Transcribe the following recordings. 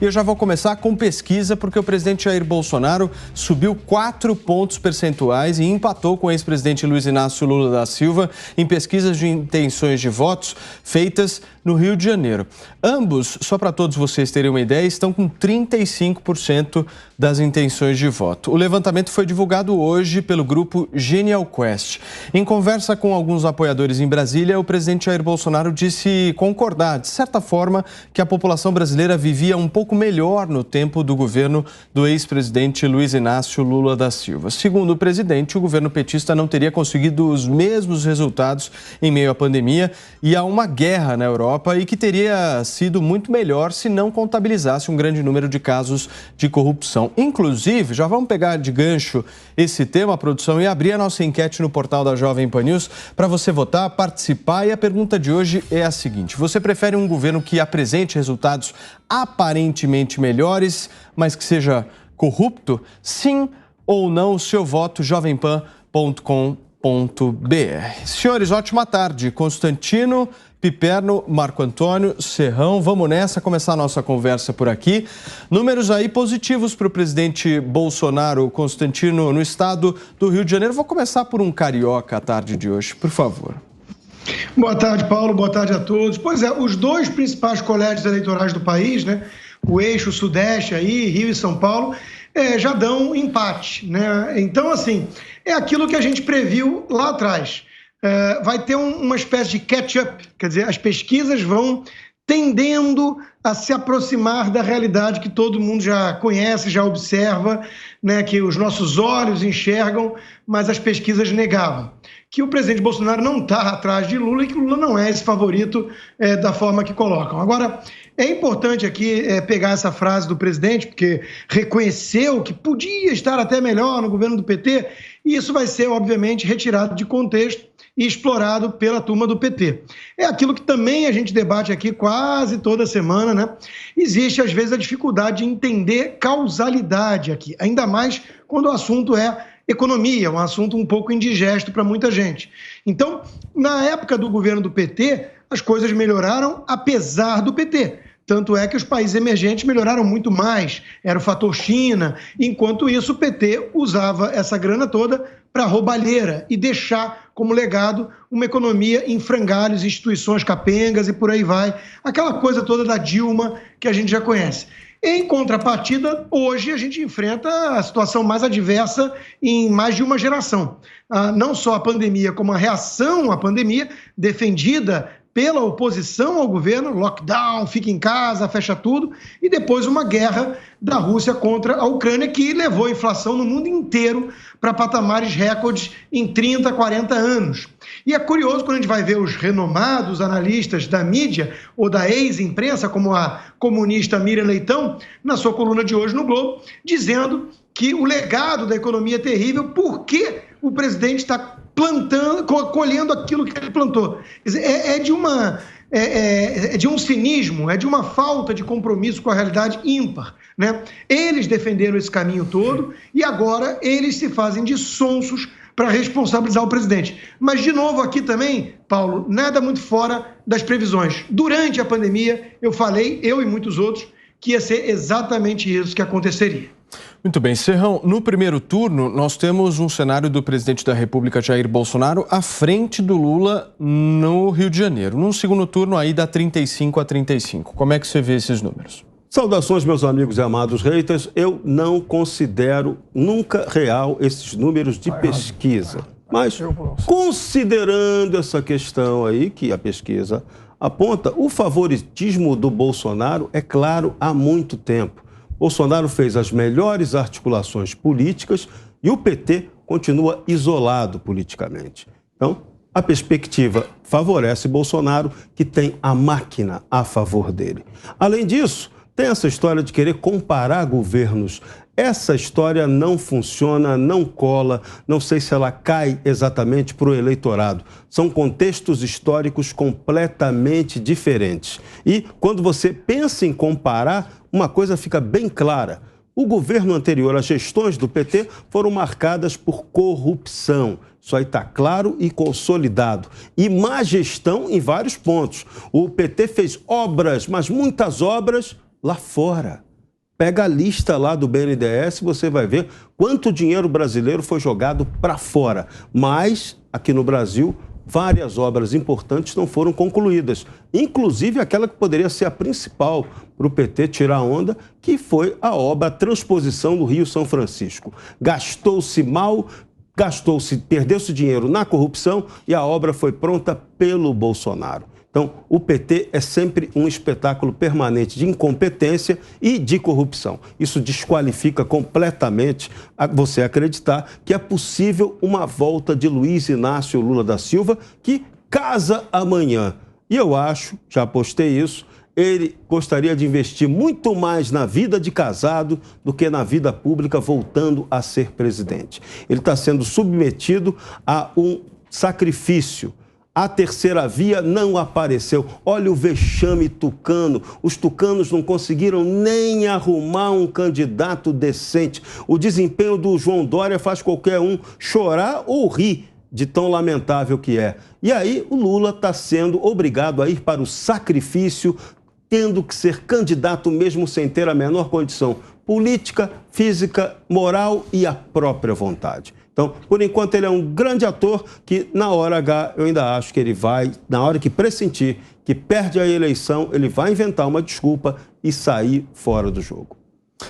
E eu já vou começar com pesquisa, porque o presidente Jair Bolsonaro subiu 4 pontos percentuais e empatou com o ex-presidente Luiz Inácio Lula da Silva em pesquisas de intenções de votos feitas no Rio de Janeiro. Ambos, só para todos vocês terem uma ideia, estão com 35% das intenções de voto. O levantamento foi divulgado hoje pelo grupo Genial Quest. Em conversa com alguns apoiadores em Brasília, o presidente Jair Bolsonaro disse concordar, de certa forma, que a população brasileira vivia um pouco melhor no tempo do governo do ex-presidente Luiz Inácio Lula da Silva. Segundo o presidente, o governo petista não teria conseguido os mesmos resultados em meio à pandemia e a uma guerra na Europa, e que teria sido muito melhor se não contabilizasse um grande número de casos de corrupção. Inclusive, já vamos pegar de gancho esse tema, produção, e abrir a nossa enquete no portal da Jovem Pan News para você votar, participar. E a pergunta de hoje é a seguinte: você prefere um governo que apresente resultados aparentemente melhores, mas que seja corrupto? Sim ou não? O seu voto, jovempan.com.br. Senhores, ótima tarde. Constantino, Piperno, Marco Antônio, Serrão, vamos nessa, começar a nossa conversa por aqui. Números aí positivos para o presidente Bolsonaro, Constantino, no estado do Rio de Janeiro. Vou começar por um carioca a tarde de hoje, por favor. Boa tarde, Paulo, boa tarde a todos. Pois é, os dois principais colégios eleitorais do país, né, o eixo sudeste aí, Rio e São Paulo, já dão empate, né? Então, assim, é aquilo que a gente previu lá atrás. Vai ter uma espécie de catch-up, quer dizer, as pesquisas vão tendendo a se aproximar da realidade que todo mundo já conhece, já observa, né, que os nossos olhos enxergam, mas as pesquisas negavam. Que o presidente Bolsonaro não está atrás de Lula e que Lula não é esse favorito da forma que colocam. Agora, é importante aqui pegar essa frase do presidente, porque reconheceu que podia estar até melhor no governo do PT, e isso vai ser, obviamente, retirado de contexto e explorado pela turma do PT. É aquilo que também a gente debate aqui quase toda semana, né? Existe, às vezes, a dificuldade de entender causalidade aqui, ainda mais quando o assunto é economia, um assunto um pouco indigesto para muita gente. Então, na época do governo do PT, as coisas melhoraram apesar do PT. Tanto é que os países emergentes melhoraram muito mais, era o fator China. Enquanto isso, o PT usava essa grana toda para roubalheira e deixar como legado uma economia em frangalhos, instituições capengas e por aí vai. Aquela coisa toda da Dilma que a gente já conhece. Em contrapartida, hoje a gente enfrenta a situação mais adversa em mais de uma geração. Não só a pandemia, como a reação à pandemia, defendida pela oposição ao governo, lockdown, fica em casa, fecha tudo, e depois uma guerra da Rússia contra a Ucrânia que levou a inflação no mundo inteiro para patamares recordes em 30, 40 anos. E é curioso quando a gente vai ver os renomados analistas da mídia ou da ex-imprensa, como a comunista Miriam Leitão, na sua coluna de hoje no Globo, dizendo que o legado da economia é terrível porque o presidente está colhendo aquilo que ele plantou. É de um cinismo, é de uma falta de compromisso com a realidade ímpar, né? Eles defenderam esse caminho todo e agora eles se fazem de sonsos para responsabilizar o presidente. Mas, de novo, aqui também, Paulo, nada muito fora das previsões. Durante a pandemia, eu falei, eu e muitos outros, que ia ser exatamente isso que aconteceria. Muito bem, Serrão, no primeiro turno nós temos um cenário do presidente da República, Jair Bolsonaro, à frente do Lula no Rio de Janeiro. Num segundo turno aí dá 35-35. Como é que você vê esses números? Saudações, meus amigos e amados haters. Eu não considero nunca real esses números de pesquisa. Mas, considerando essa questão aí, que a pesquisa aponta, o favoritismo do Bolsonaro é claro há muito tempo. Bolsonaro fez as melhores articulações políticas e o PT continua isolado politicamente. Então, a perspectiva favorece Bolsonaro, que tem a máquina a favor dele. Além disso, tem essa história de querer comparar governos. Essa história não funciona, não cola, não sei se ela cai exatamente para o eleitorado. São contextos históricos completamente diferentes. E quando você pensa em comparar, uma coisa fica bem clara. O governo anterior, as gestões do PT, foram marcadas por corrupção. Isso aí está claro e consolidado. E má gestão em vários pontos. O PT fez obras, mas muitas obras lá fora. Pega a lista lá do BNDES, você vai ver quanto dinheiro brasileiro foi jogado para fora. Mas, aqui no Brasil, várias obras importantes não foram concluídas. Inclusive aquela que poderia ser a principal para o PT tirar onda, que foi a obra a transposição do Rio São Francisco. Gastou-se mal, perdeu-se dinheiro na corrupção e a obra foi pronta pelo Bolsonaro. Então, o PT é sempre um espetáculo permanente de incompetência e de corrupção. Isso desqualifica completamente você acreditar que é possível uma volta de Luiz Inácio Lula da Silva, que casa amanhã. E eu acho, já postei isso, ele gostaria de investir muito mais na vida de casado do que na vida pública, voltando a ser presidente. Ele está sendo submetido a um sacrifício. A terceira via não apareceu. Olha o vexame tucano. Os tucanos não conseguiram nem arrumar um candidato decente. O desempenho do João Dória faz qualquer um chorar ou rir de tão lamentável que é. E aí o Lula está sendo obrigado a ir para o sacrifício, tendo que ser candidato mesmo sem ter a menor condição política, física, moral e a própria vontade. Então, por enquanto, ele é um grande ator que, na hora H, eu ainda acho que ele vai, na hora que pressentir que perde a eleição, ele vai inventar uma desculpa e sair fora do jogo.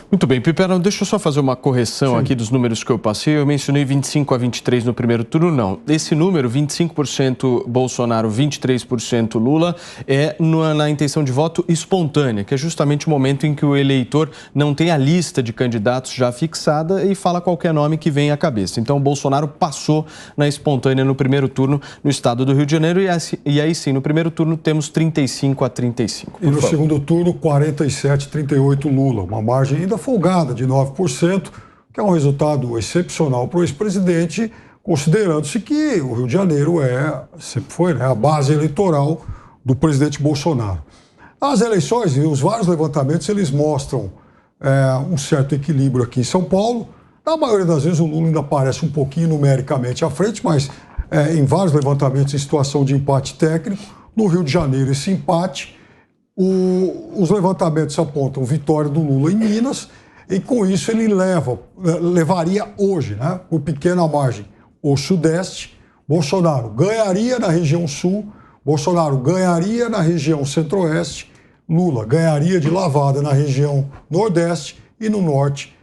Muito bem, Piperno, deixa eu só fazer uma correção aqui dos números que eu passei. Eu mencionei 25 a 23 no primeiro turno, não. Esse número, 25% Bolsonaro, 23% Lula, é na intenção de voto espontânea, que é justamente o momento em que o eleitor não tem a lista de candidatos já fixada e fala qualquer nome que vem à cabeça. Então, o Bolsonaro passou na espontânea no primeiro turno no estado do Rio de Janeiro e aí sim, no primeiro turno temos 35 a 35. E no segundo turno, 47 a 38 Lula, uma margem ainda folgada de 9%, que é um resultado excepcional para o ex-presidente, considerando-se que o Rio de Janeiro sempre foi, né, a base eleitoral do presidente Bolsonaro. As eleições e os vários levantamentos, eles mostram um certo equilíbrio aqui em São Paulo. Na maioria das vezes o Lula ainda aparece um pouquinho numericamente à frente, mas em vários levantamentos em situação de empate técnico. No Rio de Janeiro, esse empate. Os levantamentos apontam vitória do Lula em Minas e com isso ele levaria hoje, né, por pequena margem, o Sudeste. Bolsonaro ganharia na região Sul, Bolsonaro ganharia na região Centro-Oeste, Lula ganharia de lavada na região Nordeste e no Norte.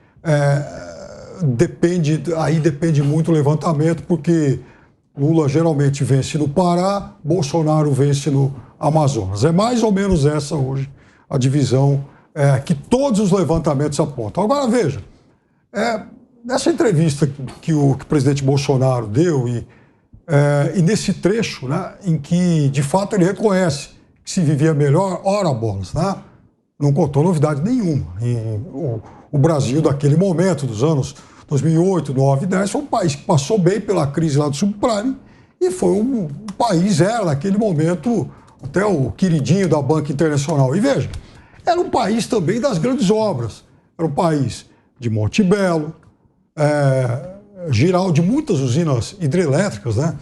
Depende muito do levantamento, porque Lula geralmente vence no Pará, Bolsonaro vence no Amazonas. É mais ou menos essa hoje a divisão que todos os levantamentos apontam. Agora veja, nessa entrevista que o presidente Bolsonaro deu e nesse trecho, né, em que de fato ele reconhece que se vivia melhor, ora bolas, né, não contou novidade nenhuma. O Brasil daquele momento, dos anos 2008, 2009, 2010, foi um país que passou bem pela crise lá do subprime e foi um país, naquele momento, até o queridinho da Banca Internacional. E veja, era um país também das grandes obras. Era um país de Monte Belo, Giral, de muitas usinas hidrelétricas, né?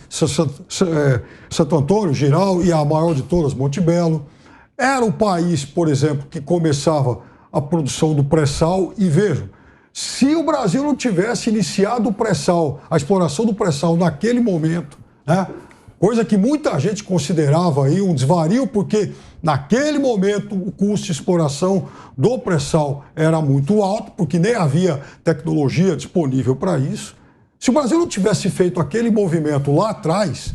Santo Antônio, Giral e a maior de todas, Monte Belo. Era um país, por exemplo, que começava a produção do pré-sal. E vejam, se o Brasil não tivesse iniciado o pré-sal, a exploração do pré-sal naquele momento, né? Coisa que muita gente considerava aí um desvario, porque naquele momento o custo de exploração do pré-sal era muito alto, porque nem havia tecnologia disponível para isso. Se o Brasil não tivesse feito aquele movimento lá atrás,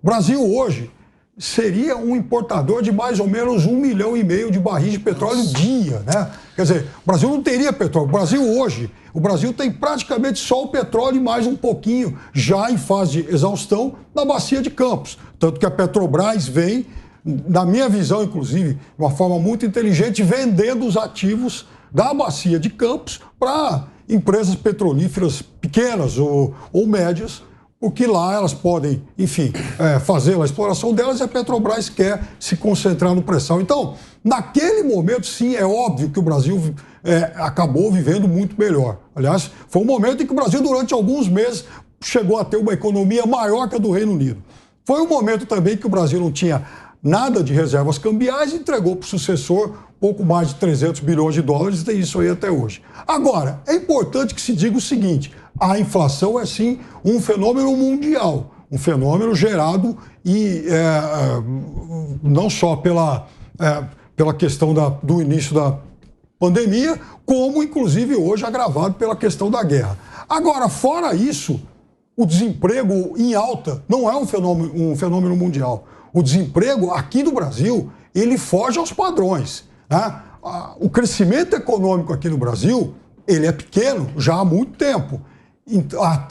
o Brasil hoje seria um importador de mais ou menos 1,5 milhão de barris de petróleo dia, né? Quer dizer, o Brasil não teria petróleo. O Brasil tem praticamente só o petróleo e mais um pouquinho, já em fase de exaustão, na bacia de Campos. Tanto que a Petrobras vem, na minha visão, inclusive, de uma forma muito inteligente, vendendo os ativos da bacia de Campos para empresas petrolíferas pequenas ou médias, porque lá elas podem, enfim, fazer a exploração delas e a Petrobras quer se concentrar no pré-sal. Então, naquele momento, sim, é óbvio que o Brasil acabou vivendo muito melhor. Aliás, foi um momento em que o Brasil, durante alguns meses, chegou a ter uma economia maior que a do Reino Unido. Foi um momento também que o Brasil não tinha nada de reservas cambiais, entregou para o sucessor pouco mais de 300 bilhões de dólares, e tem isso aí até hoje. Agora, é importante que se diga o seguinte, a inflação é sim um fenômeno mundial, um fenômeno gerado não só pela questão do início da pandemia, como inclusive hoje agravado pela questão da guerra. Agora, fora isso, o desemprego em alta não é um fenômeno mundial. O desemprego aqui no Brasil, ele foge aos padrões, né? O crescimento econômico aqui no Brasil, ele é pequeno já há muito tempo.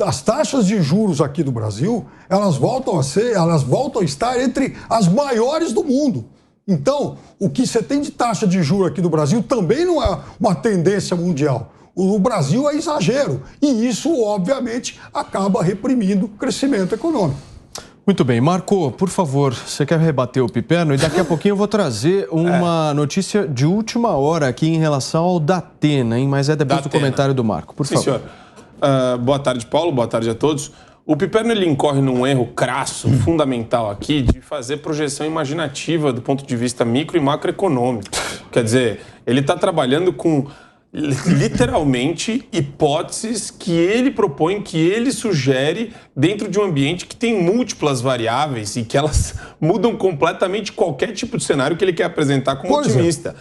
As taxas de juros aqui no Brasil, elas voltam a estar entre as maiores do mundo. Então, o que você tem de taxa de juros aqui no Brasil também não é uma tendência mundial. O Brasil é exagero e isso, obviamente, acaba reprimindo o crescimento econômico. Muito bem. Marco, por favor, você quer rebater o Piperno? E daqui a pouquinho eu vou trazer uma notícia de última hora aqui em relação ao Datena, hein? Mas é depois do comentário do Marco, por favor. Senhor. Boa tarde, Paulo. Boa tarde a todos. O Piperno ele incorre num erro crasso, fundamental aqui, de fazer projeção imaginativa do ponto de vista micro e macroeconômico. Quer dizer, ele está trabalhando com literalmente hipóteses que ele propõe, que ele sugere dentro de um ambiente que tem múltiplas variáveis e que elas mudam completamente qualquer tipo de cenário que ele quer apresentar como otimista.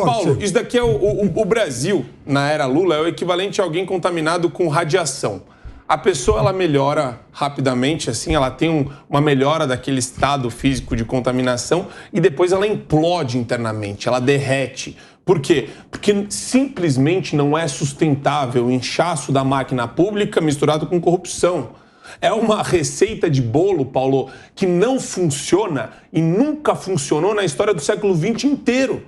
Paulo, isso daqui é o Brasil, na era Lula, é o equivalente a alguém contaminado com radiação. A pessoa, ela melhora rapidamente, assim, ela tem uma melhora daquele estado físico de contaminação e depois ela implode internamente, ela derrete. Por quê? Porque simplesmente não é sustentável o inchaço da máquina pública misturado com corrupção. É uma receita de bolo, Paulo, que não funciona e nunca funcionou na história do século XX inteiro.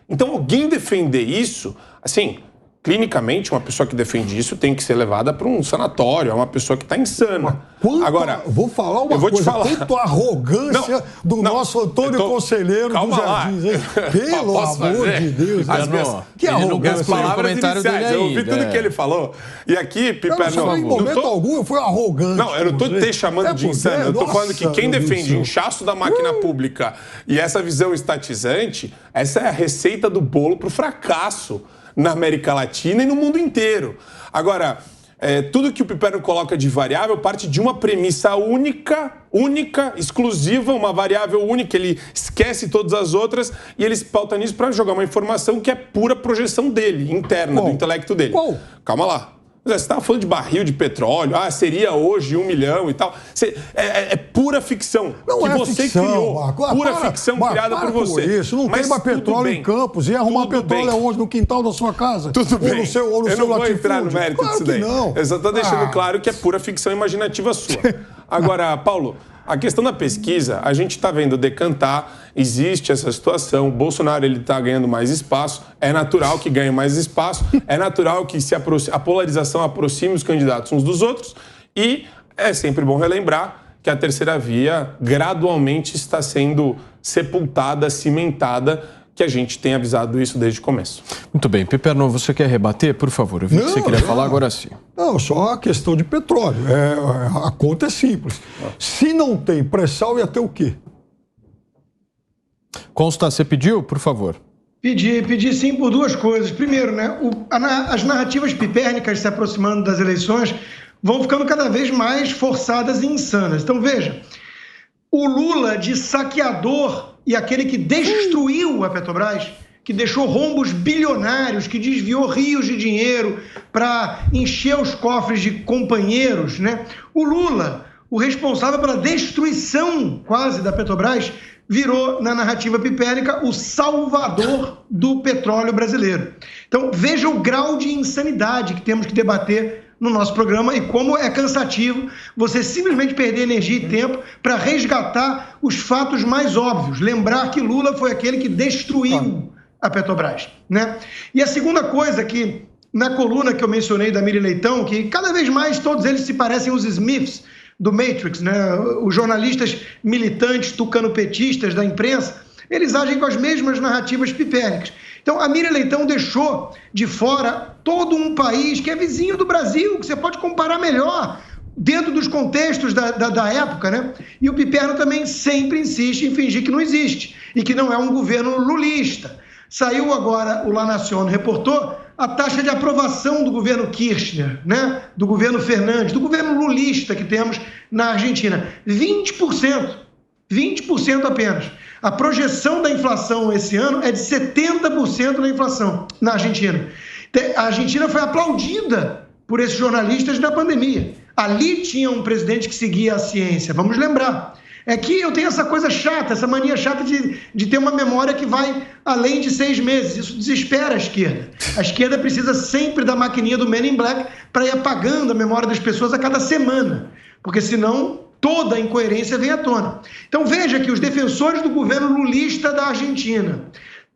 Então, alguém defender isso, assim, clinicamente, uma pessoa que defende isso tem que ser levada para um sanatório, é uma pessoa que está insana. Agora, vou falar uma coisa, quanto arrogância do nosso Antônio Conselheiro dos Jardins, hein? Pelo amor de Deus. Que arrogância. As palavras iniciais, eu ouvi tudo que ele falou. E aqui, Piperno... Em momento algum eu fui arrogante. Não, eu não estou te chamando de insano, eu estou falando que quem defende inchaço da máquina pública e essa visão estatizante, essa é a receita do bolo para o fracasso na América Latina e no mundo inteiro. Agora, tudo que o Piperno coloca de variável parte de uma premissa única, exclusiva, uma variável única. Ele esquece todas as outras e ele se pauta nisso para jogar uma informação que é pura projeção dele, interna, do intelecto dele. Calma lá. Você estava falando de barril de petróleo, seria hoje 1 milhão e tal. É pura ficção. Não que é você ficção, criou. Marco. Pura ficção criada por você. Isso. Não tem mais petróleo em Campos. E arrumar petróleo onde? No quintal da sua casa? Tudo bem. Ou no eu seu não vou entrar no mérito disso daí. Não. Eu só estou deixando claro que é pura ficção imaginativa sua. Agora, Paulo, a questão da pesquisa, a gente está vendo decantar, existe essa situação, o Bolsonaro está ganhando mais espaço, é natural que ganhe mais espaço, é natural que a polarização aproxime os candidatos uns dos outros e é sempre bom relembrar que a terceira via gradualmente está sendo sepultada, cimentada, que a gente tem avisado isso desde o começo. Muito bem. Piperno, você quer rebater? Por favor, eu vi que você queria falar, agora sim. Não, só a questão de petróleo. A conta é simples. Se não tem pré-sal, ia ter o quê? Consta, você pediu, por favor? Pedi sim por duas coisas. Primeiro, né, as narrativas pipérnicas se aproximando das eleições vão ficando cada vez mais forçadas e insanas. Então, veja, o Lula de saqueador e aquele que destruiu a Petrobras, que deixou rombos bilionários, que desviou rios de dinheiro para encher os cofres de companheiros, né? O Lula, o responsável pela destruição quase da Petrobras, virou, na narrativa pipérnica, o salvador do petróleo brasileiro. Então, veja o grau de insanidade que temos que debater no nosso programa e como é cansativo você simplesmente perder energia e tempo para resgatar os fatos mais óbvios. Lembrar que Lula foi aquele que destruiu a Petrobras, né? E a segunda coisa que, na coluna que eu mencionei da Miriam Leitão, que cada vez mais todos eles se parecem os Smiths do Matrix, né? Os jornalistas militantes tucano-petistas da imprensa, eles agem com as mesmas narrativas pipérnicas. Então, a Miriam Leitão deixou de fora todo um país que é vizinho do Brasil, que você pode comparar melhor. dentro dos contextos da época, né? E o Piperno também sempre insiste em fingir que não existe e que não é um governo lulista. Saiu agora, o La Nación reportou, a taxa de aprovação do governo Kirchner, né? Do governo Fernandes, do governo lulista que temos na Argentina. 20%. 20% apenas. A projeção da inflação esse ano é de 70% da inflação na Argentina. A Argentina foi aplaudida por esses jornalistas na pandemia. Ali tinha um presidente que seguia a ciência, vamos lembrar. É que eu tenho essa coisa chata, essa mania chata de ter uma memória que vai além de 6 meses. Isso desespera a esquerda. A esquerda precisa sempre da maquininha do Men in Black para ir apagando a memória das pessoas a cada semana, porque senão toda a incoerência vem à tona. Então veja que os defensores do governo lulista da Argentina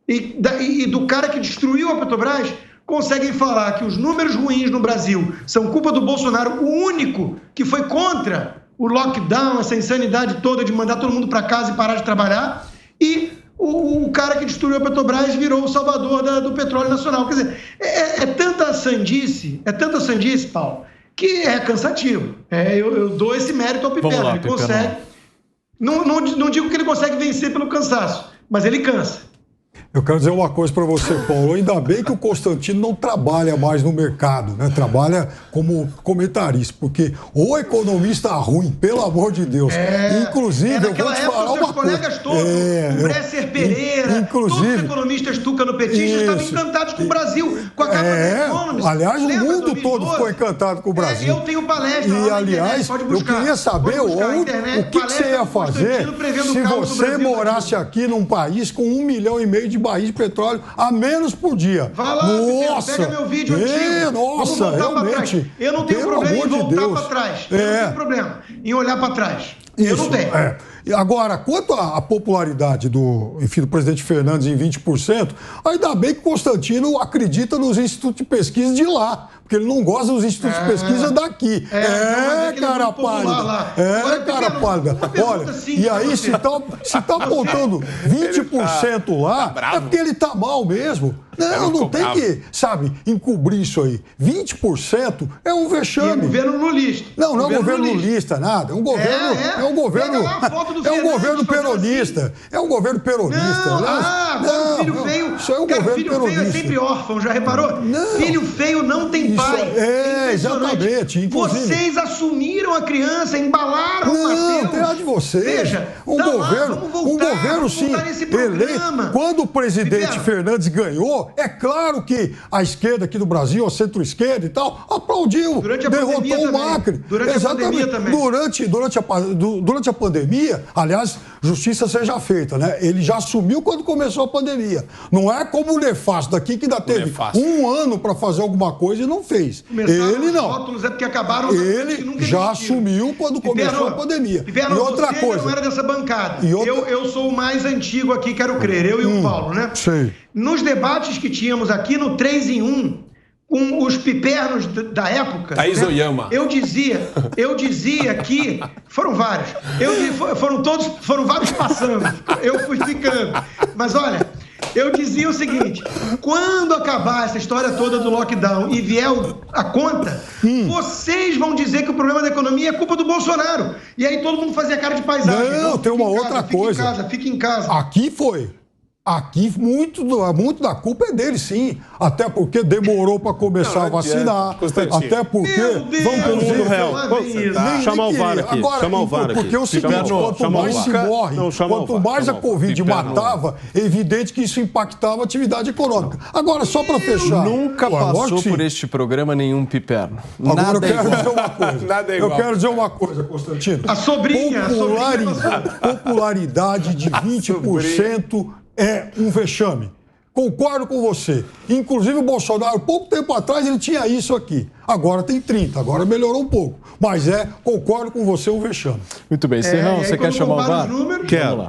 e do cara que destruiu a Petrobras conseguem falar que os números ruins no Brasil são culpa do Bolsonaro, o único que foi contra o lockdown, essa insanidade toda de mandar todo mundo para casa e parar de trabalhar, e o cara que destruiu a Petrobras virou o salvador do petróleo nacional. Quer dizer, é tanta sandice, Paulo, que é cansativo. Eu dou esse mérito ao Piperno. Ele consegue. Não digo que ele consegue vencer pelo cansaço, mas ele cansa. Eu quero dizer uma coisa para você, Paulo. Ainda bem que o Constantino não trabalha mais no mercado, né? Trabalha como comentarista, porque o economista ruim, pelo amor de Deus. Inclusive, eu vou te falar uma coisa. Os colegas todos, o Bresser Pereira, todos os economistas tucanopetistas estavam encantados com o Brasil, com a capa da Economist. Aliás, o mundo todo ficou encantado com o Brasil. Eu tenho palestra lá na internet, pode buscar. Eu queria saber o que você ia fazer se você morasse aqui num país com 1,5 milhão de barris de petróleo a menos por dia. Vai lá, nossa, pega meu vídeo antigo. Nossa, realmente. Eu não tenho problema em voltar para trás. Eu não tenho problema em olhar para trás. Eu não tenho. Agora, quanto à popularidade do presidente Fernandes em 20%, ainda bem que Constantino acredita nos institutos de pesquisa de lá, porque ele não gosta dos institutos de pesquisa daqui. Cara pálida. Cara pálida. Olha, e aí se tá apontando 20% lá, é porque ele tá mal mesmo. Não tem que, encobrir isso aí. 20% é um vexame. E é governo lulista. Não é governo lulista, nada. É um governo peronista. É um governo peronista. Agora o filho feio. Isso é um governo filho peronista. Feio é sempre órfão, já reparou? Filho feio não tem pai. Exatamente. Inclusive, vocês assumiram a criança, embalaram o Mateus. Não, tem nada de vocês. Veja, um governo sim, eleito. Quando o presidente Fernandes ganhou, é claro que a esquerda aqui do Brasil, a centro-esquerda e tal, aplaudiu, derrotou o Macri. Durante a pandemia também. Durante a pandemia, aliás, justiça seja feita, né? Ele já assumiu quando começou a pandemia. Não é como o Nefasto daqui, que ainda teve um ano para fazer alguma coisa e não fez. Ele não. Rótulos é porque acabaram. Ele já assumiu quando começou a pandemia. E outra coisa. Não era dessa bancada. Eu sou o mais antigo aqui, quero crer. Eu e o Paulo, né? Sei. Nos debates que tínhamos aqui no 3 em 1, com os pipernos da época. Thaís Oyama. Eu dizia que foram vários. Foram vários passando. Eu fui ficando. Mas olha, eu dizia o seguinte: quando acabar essa história toda do lockdown e vier a conta, vocês vão dizer que o problema da economia é culpa do Bolsonaro. E aí todo mundo fazia cara de paisagem. Não, tem uma outra coisa. Fica em casa. Aqui foi. Aqui, muito da culpa é dele, sim. Até porque demorou para começar a vacinar. Até porque... Vamos para o mundo real. Chamar o VAR aqui. Chamar o VAR aqui. Porque é o seguinte, quanto mais se morre, quanto mais a Covid matava, é evidente que isso impactava a atividade econômica. Agora, só para fechar... Nunca passou por este programa nenhum piperno. Agora eu quero dizer uma coisa. Nada é igual. Eu quero dizer uma coisa, Constantino. A sobrinha. Popularidade de 20%... é um vexame. Concordo com você. Inclusive o Bolsonaro, pouco tempo atrás, ele tinha isso aqui. Agora tem 30, agora melhorou um pouco. Mas concordo com você, um vexame. Muito bem. Serrão, você quer chamar o VAR?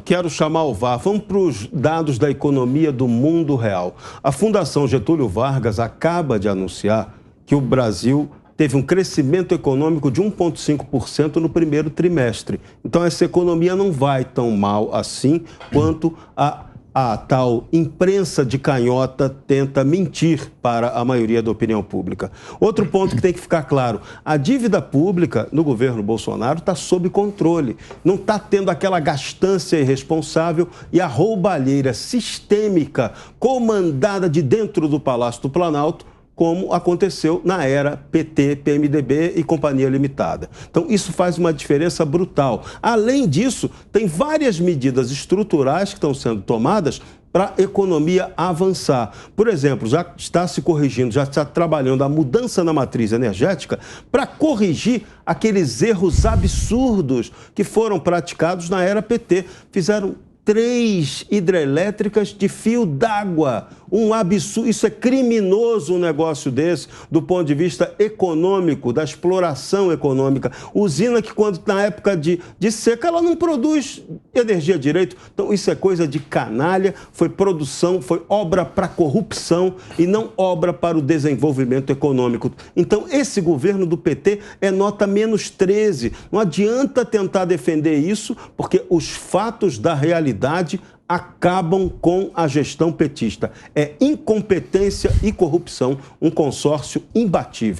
Quero chamar o VAR. Vamos para os dados da economia do mundo real. A Fundação Getúlio Vargas acaba de anunciar que o Brasil teve um crescimento econômico de 1,5% no primeiro trimestre. Então, essa economia não vai tão mal assim quanto a a tal imprensa de canhota tenta mentir para a maioria da opinião pública. Outro ponto que tem que ficar claro, a dívida pública no governo Bolsonaro está sob controle, não está tendo aquela gastança irresponsável e a roubalheira sistêmica comandada de dentro do Palácio do Planalto, como aconteceu na era PT, PMDB e Companhia Limitada. Então, isso faz uma diferença brutal. Além disso, tem várias medidas estruturais que estão sendo tomadas para a economia avançar. Por exemplo, já está se corrigindo, já está trabalhando a mudança na matriz energética para corrigir aqueles erros absurdos que foram praticados na era PT. Fizeram 3 hidrelétricas de fio d'água. Um absurdo. Isso é criminoso, um negócio desse, do ponto de vista econômico, da exploração econômica. Usina que, quando na época de seca, ela não produz energia direito. Então, isso é coisa de canalha, foi produção, foi obra para corrupção e não obra para o desenvolvimento econômico. Então, esse governo do PT é nota -13. Não adianta tentar defender isso, porque os fatos da realidade acabam com a gestão petista. É incompetência e corrupção, um consórcio imbatível.